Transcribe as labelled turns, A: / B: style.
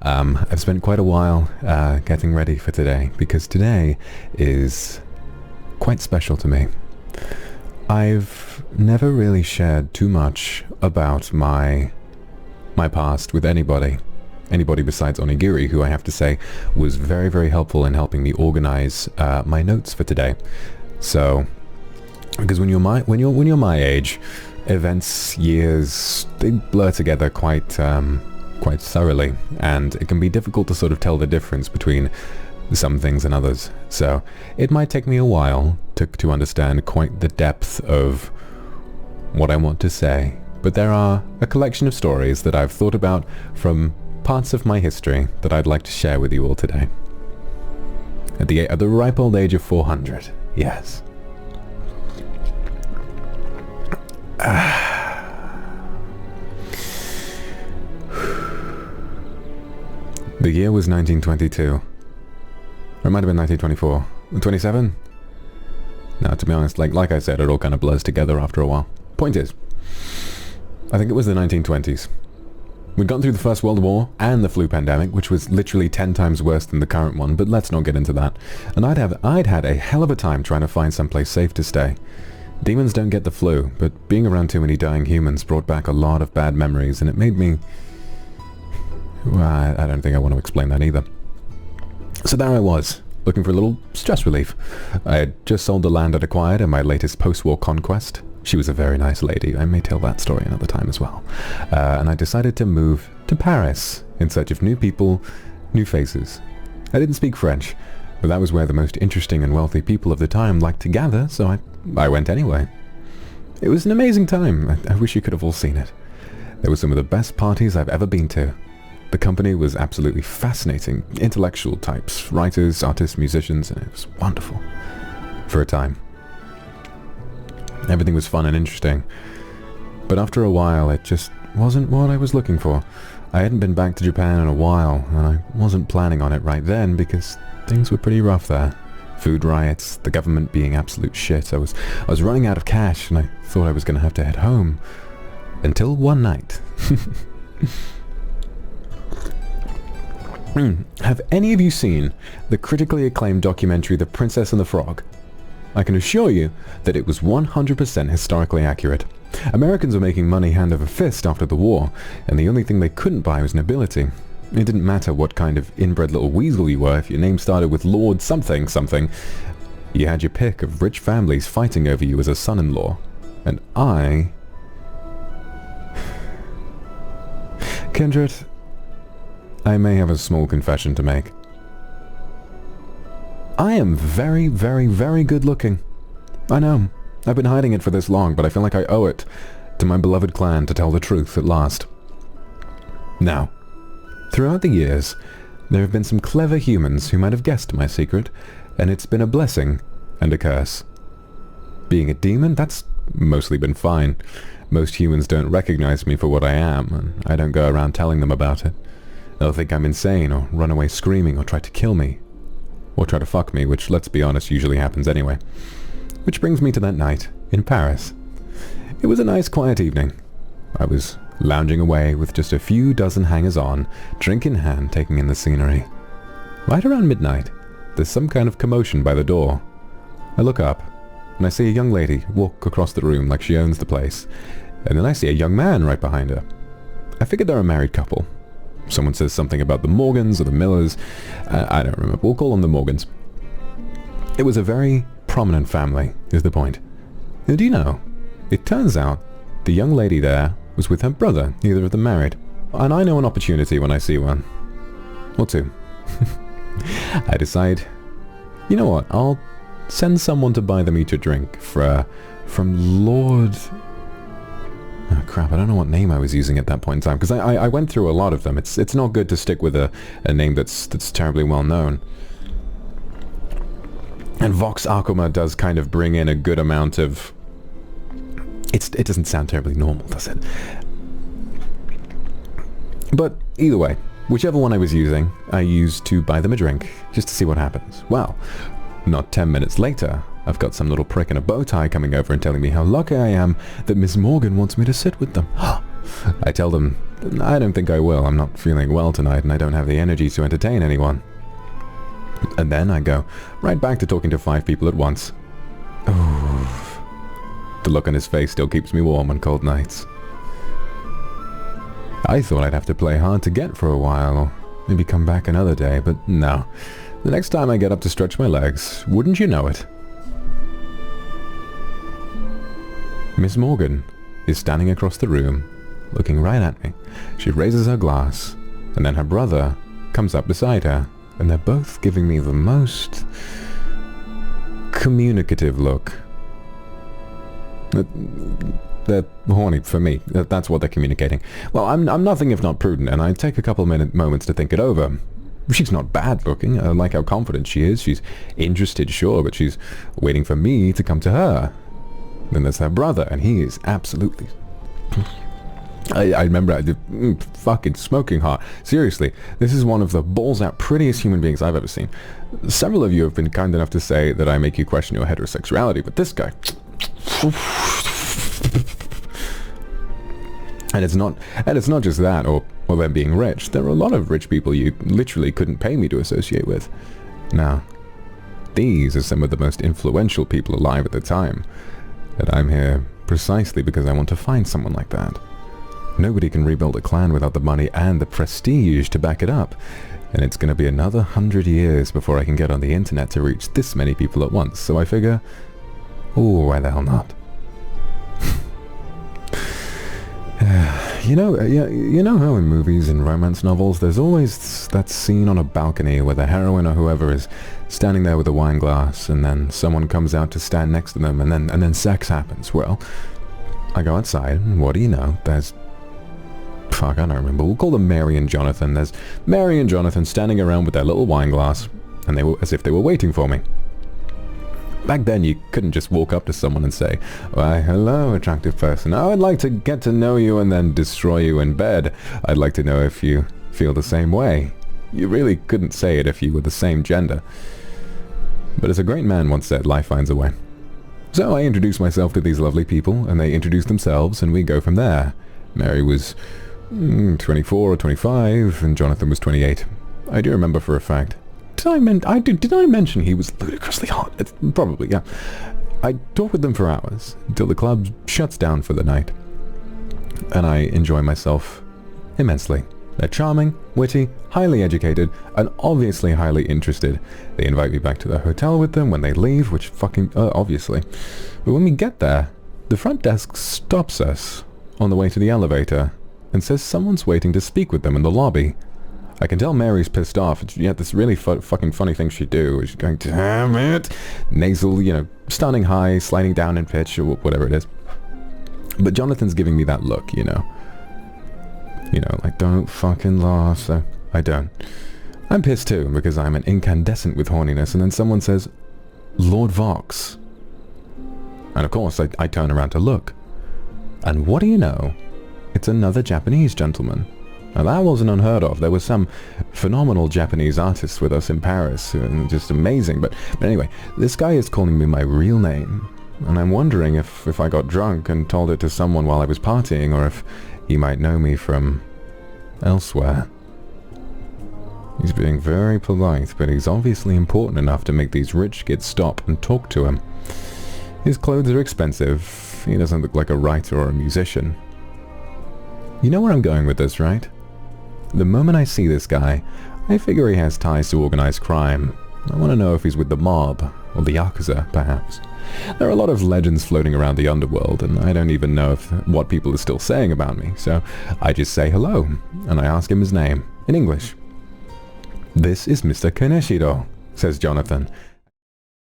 A: I've spent quite a while getting ready for today, because today is quite special to me. I've never really shared too much about my past with anybody besides Onigiri, who I have to say was very, very helpful in helping me organize my notes for today. So, because when you're my age, events, years, they blur together quite thoroughly, and it can be difficult to sort of tell the difference between some things and others. So it might take me a while to understand quite the depth of what I want to say, but there are a collection of stories that I've thought about from parts of my history that I'd like to share with you all today. At the ripe old age of 400, yes. The year was 1922. Or it might have been 1924. 27? No, to be honest, like I said, it all kind of blurs together after a while. Point is, I think it was the 1920s. We'd gone through the First World War and the flu pandemic, which was literally 10 times worse than the current one, but let's not get into that. And I'd had a hell of a time trying to find someplace safe to stay. Demons don't get the flu, but being around too many dying humans brought back a lot of bad memories, and it made me... Well, I don't think I want to explain that either. So there I was, looking for a little stress relief. I had just sold the land I'd acquired in my latest post-war conquest. She was a very nice lady. I may tell that story another time as well. And I decided to move to Paris in search of new people, new faces. I didn't speak French, but that was where the most interesting and wealthy people of the time liked to gather, so I went anyway. It was an amazing time. I wish you could have all seen it. There were some of the best parties I've ever been to. The company was absolutely fascinating. Intellectual types, writers, artists, musicians, and it was wonderful. For a time. Everything was fun and interesting. But after a while, it just wasn't what I was looking for. I hadn't been back to Japan in a while, and I wasn't planning on it right then because things were pretty rough there. Food riots, the government being absolute shit. I was running out of cash, and I thought I was going to have to head home. Until one night. Have any of you seen the critically acclaimed documentary The Princess and the Frog? I can assure you that it was 100% historically accurate. Americans were making money hand over fist after the war, and the only thing they couldn't buy was nobility. It didn't matter what kind of inbred little weasel you were. If your name started with Lord something something, you had your pick of rich families fighting over you as a son-in-law. And Kindred, I may have a small confession to make. I am very, very, very good looking. I know. I've been hiding it for this long, but I feel like I owe it to my beloved clan to tell the truth at last. Now, throughout the years, there have been some clever humans who might have guessed my secret, and it's been a blessing and a curse. Being a demon, that's mostly been fine. Most humans don't recognize me for what I am, and I don't go around telling them about it. They'll think I'm insane, or run away screaming, or try to kill me. Or try to fuck me, which, let's be honest, usually happens anyway. Which brings me to that night in Paris. It was a nice quiet evening. I was lounging away with just a few dozen hangers-on, drink in hand, taking in the scenery. Right around midnight, there's some kind of commotion by the door. I look up, and I see a young lady walk across the room like she owns the place, and then I see a young man right behind her. I figured they're a married couple. Someone says something about the Morgans or the Millers. I don't remember. We'll call them the Morgans. It was a very prominent family, is the point. And do you know, it turns out the young lady there was with her brother, neither of them married. And I know an opportunity when I see one. Or two. I decide, you know what, I'll send someone to buy them each a drink from Lord... Oh crap, I don't know what name I was using at that point in time, because I went through a lot of them. It's not good to stick with a name that's terribly well known. And Vox Akuma does kind of bring in a good amount of... It doesn't sound terribly normal, does it? But either way, whichever one I was using, I used to buy them a drink, just to see what happens. Well, not 10 minutes later, I've got some little prick in a bow tie coming over and telling me how lucky I am that Miss Morgan wants me to sit with them. I tell them, I don't think I will. I'm not feeling well tonight and I don't have the energy to entertain anyone. And then I go right back to talking to 5 people at once. Ooh. The look on his face still keeps me warm on cold nights. I thought I'd have to play hard to get for a while, or maybe come back another day, but no. The next time I get up to stretch my legs, wouldn't you know it? Miss Morgan is standing across the room, looking right at me. She raises her glass, and then her brother comes up beside her, and they're both giving me the most communicative look. They're horny for me. That's what they're communicating. Well, I'm nothing if not prudent, and I take a couple moments to think it over. She's not bad looking. I like how confident she is. She's interested, sure, but she's waiting for me to come to her. Then there's her brother, and he is absolutely... I remember I did fucking smoking hot. Seriously, this is one of the balls-out prettiest human beings I've ever seen. Several of you have been kind enough to say that I make you question your heterosexuality, but this guy... And it's not just that, or them being rich. There are a lot of rich people you literally couldn't pay me to associate with. Now, these are some of the most influential people alive at the time. And I'm here precisely because I want to find someone like that. Nobody can rebuild a clan without the money and the prestige to back it up. And it's going to be another 100 years before I can get on the internet to reach this many people at once. So I figure, oh, why the hell not? You know how in movies and romance novels there's always that scene on a balcony where the heroine or whoever is standing there with a wine glass and then someone comes out to stand next to them and then sex happens. Well, I go outside and what do you know? There's... Fuck, I don't remember. We'll call them Mary and Jonathan. There's Mary and Jonathan standing around with their little wine glass and they were as if they were waiting for me. Back then, you couldn't just walk up to someone and say, "Why, hello, attractive person. Oh, I'd like to get to know you and then destroy you in bed. I'd like to know if you feel the same way." You really couldn't say it if you were the same gender. But as a great man once said, life finds a way. So I introduce myself to these lovely people, and they introduce themselves, and we go from there. Mary was 24 or 25, and Jonathan was 28. I do remember for a fact. Did I mention he was ludicrously hot? It's probably, yeah. I talk with them for hours, until the club shuts down for the night. And I enjoy myself immensely. They're charming, witty, highly educated, and obviously highly interested. They invite me back to their hotel with them when they leave, which fucking, obviously. But when we get there, the front desk stops us on the way to the elevator and says someone's waiting to speak with them in the lobby. I can tell Mary's pissed off. She had this really fucking funny thing she'd do. She's going, damn it! Nasal, stunning high, sliding down in pitch, or whatever it is. But Jonathan's giving me that look, like, don't fucking laugh, so I don't. I'm pissed too, because I'm an incandescent with horniness, and then someone says, Lord Vox. And of course, I turn around to look. And what do you know? It's another Japanese gentleman. Now that wasn't unheard of. There were some phenomenal Japanese artists with us in Paris, and just amazing. But anyway, this guy is calling me my real name. And I'm wondering if I got drunk and told it to someone while I was partying, or if he might know me from elsewhere. He's being very polite, but he's obviously important enough to make these rich kids stop and talk to him. His clothes are expensive. He doesn't look like a writer or a musician. You know where I'm going with this, right? The moment I see this guy, I figure he has ties to organized crime. I want to know if he's with the mob, or the Yakuza, perhaps. There are a lot of legends floating around the underworld, and I don't even know what people are still saying about me, so I just say hello, and I ask him his name, in English. "This is Mr. Kaneshiro," says Jonathan,